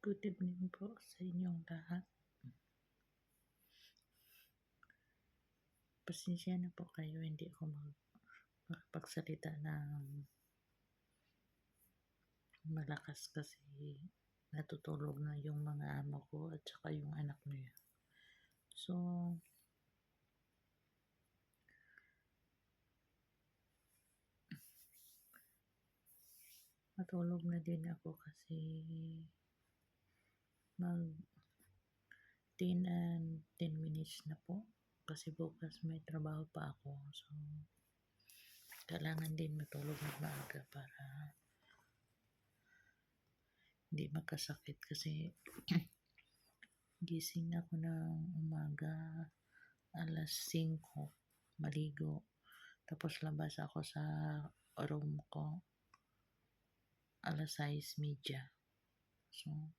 Good evening po sa inyong lahat. Pasensya na po kayo, hindi ako makapagsalita ng malakas kasi natutulog na yung mga amo ko at saka yung anak niya. So, matulog na din ako kasi mag 10 minutes na po. Kasi bukas may trabaho pa ako. So, kailangan din matulog ng maaga para hindi magkasakit kasi gising ako ng umaga alas 5, maligo. Tapos labas ako sa room ko alas 6:30. So,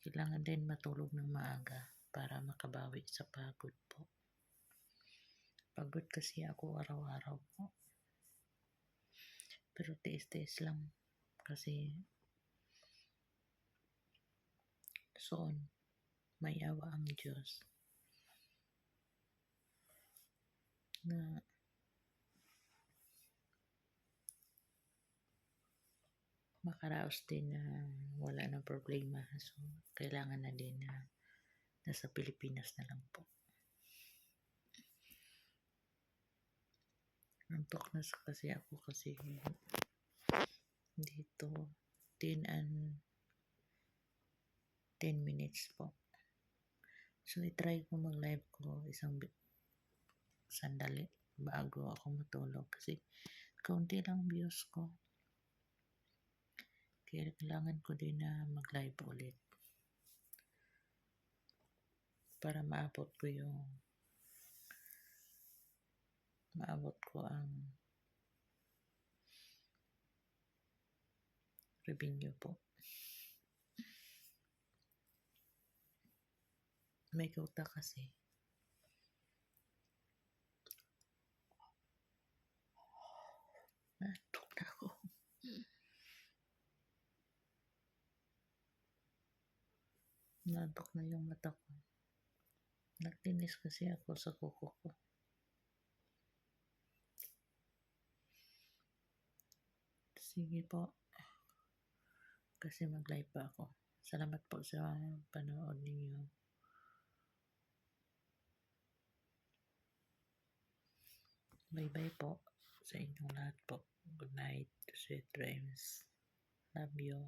kailangan din matulog ng maaga para makabawi sa pagod po. Pagod kasi ako araw-araw po. Pero tiis-tiis lang kasi soon may awa ang Diyos na makaraos din na wala ng problema. So, kailangan na din na nasa Pilipinas na lang po. Antok na kasi ako kasi dito 10 minutes po. So, itry ko mag-live ko isang sandali bago ako matulog kasi kaunti lang views ko. Kaya kailangan ko din na mag-live ulit para maabot ko ang revenue po. May kauta kasi. Natok na ako. Natok na yung mata ko. Nagtinis kasi ako sa kuko ko. Sige po. Kasi mag-live pa ako. Salamat po sa panood ninyo. Bye-bye po sa inyong lahat po. Good night. Sweet dreams. Love you.